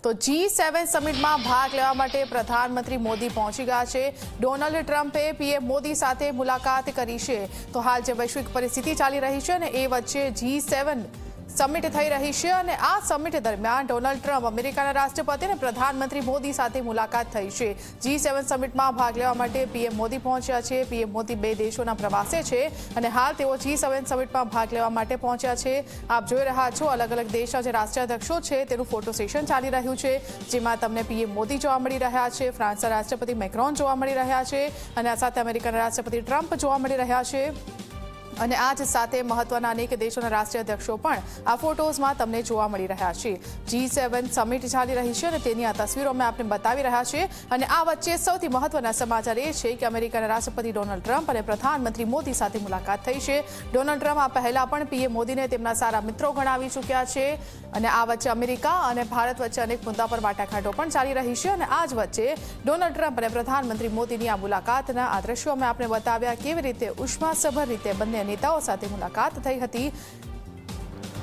તો G7 સમિટમાં ભાગ લેવા માટે પ્રધાનમંત્રી મોદી પહોંચી ગયા છે। ડોનાલ્ડ ટ્રમ્પે પીએમ મોદી સાથે મુલાકાત કરી છે। તો હાલ જે વૈશ્વિક પરિસ્થિતિ ચાલી રહી છે ને એ વચ્ચે G7 સમિટ થઈ રહી છે અને આ સમિટ દરમિયાન ડોનાલ્ડ ટ્રમ્પ અમેરિકાના રાષ્ટ્રપતિ અને પ્રધાનમંત્રી મોદી સાથે મુલાકાત થઈ છે। G7 સમિટમાં ભાગ લેવા માટે પીએમ મોદી પહોંચ્યા છે। પીએમ મોદી બે દેશોના પ્રવાસે છે અને હાલ તેઓ G7 સમિટમાં ભાગ લેવા માટે પહોંચ્યા છે। આપ જોઈ રહ્યા છો અલગ અલગ દેશના જે રાષ્ટ્રાધ્યક્ષો છે તેનું ફોટો સેશન ચાલી રહ્યું છે, જેમાં તમને પીએમ મોદી જોવા મળી રહ્યા છે, ફ્રાન્સના રાષ્ટ્રપતિ મેક્રોન જોવા મળી રહ્યા છે અને આ સાથે અમેરિકાના રાષ્ટ્રપતિ ટ્રમ્પ જોવા મળી રહ્યા છે। અને આ જ સાથે મહત્વના અનેક દેશોના રાષ્ટ્રીય અધ્યક્ષો પણ આ ફોટોઝમાં તમને જોવા મળી રહ્યા છે। G7 સમિટ ચાલી રહી છે અને તેની આ તસવીરો અમે આપને બતાવી રહ્યા છીએ અને આ વચ્ચે સૌથી મહત્વના સમાચાર એ છે કે અમેરિકાના રાષ્ટ્રપતિ ડોનાલ્ડ ટ્રમ્પ અને પ્રધાનમંત્રી મોદી સાથે મુલાકાત થઈ છે। ડોનાલ્ડ ટ્રમ્પ આ પહેલા પણ પીએમ મોદીને તેમના સારા મિત્રો ગણાવી ચૂક્યા છે અને આ વચ્ચે અમેરિકા અને ભારત વચ્ચે અનેક મુદ્દા પર વાટાઘાટો પણ ચાલી રહી છે અને આ જ વચ્ચે ડોનાલ્ડ ટ્રમ્પ અને પ્રધાનમંત્રી મોદીની આ મુલાકાતના આ દ્રશ્યો અમે આપને બતાવ્યા કેવી રીતે ઉષ્માસભર રીતે બંને नेताओं સાથે મુલાકાત થઈ હતી।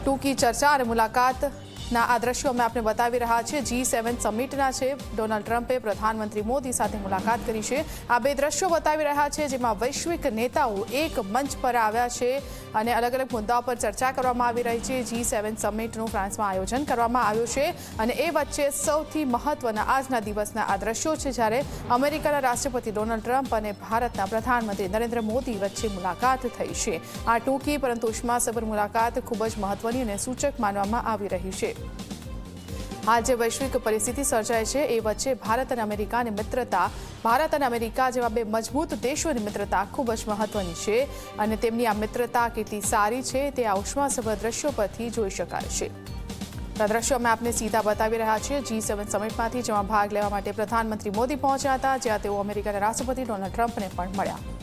ટૂંકી ચર્ચા અને મુલાકાતના આ દ્રશ્યો અમે આપને બતાવી રહ્યા છીએ। G7 સમિટના છે, ડોનાલ્ડ ટ્રમ્પે પ્રધાનમંત્રી મોદી સાથે મુલાકાત કરી છે। આ બે દ્રશ્યો બતાવી રહ્યા છે જેમાં વૈશ્વિક નેતાઓ એક મંચ પર આવ્યા છે અને અલગ અલગ મુદ્દાઓ પર ચર્ચા કરવામાં આવી રહી છે। G7 સમિટનું ફ્રાન્સમાં આયોજન કરવામાં આવ્યું છે અને એ વચ્ચે સૌથી મહત્વના આજના દિવસના આ દ્રશ્યો છે જ્યારે અમેરિકાના રાષ્ટ્રપતિ ડોનાલ્ડ ટ્રમ્પ અને ભારતના પ્રધાનમંત્રી નરેન્દ્ર મોદી વચ્ચે મુલાકાત થઈ છે। આ ટૂંકી પરંતુ ઉષ્માસભર મુલાકાત ખૂબ જ મહત્વની અને સૂચક માનવામાં આવી રહી છે। હાલ જે વૈશ્વિક પરિસ્થિતિ સર્જાય છે એ વચ્ચે ભારત અને અમેરિકાની મિત્રતા, ભારત અને અમેરિકા જેવા બે મજબૂત દેશોની મિત્રતા ખૂબ જ મહત્વની છે અને તેમની આ મિત્રતા કેટલી સારી છે તે આ ઉષ્માસભર દ્રશ્યો પરથી જોઈ શકાય છે। આ દ્રશ્યો અમે આપને સીધા બતાવી રહ્યા છીએ G7 સમિટમાંથી, જેમાં ભાગ લેવા માટે પ્રધાનમંત્રી મોદી પહોંચ્યા હતા, જ્યાં તેઓ અમેરિકાના રાષ્ટ્રપતિ ડોનાલ્ડ ટ્રમ્પને પણ મળ્યા।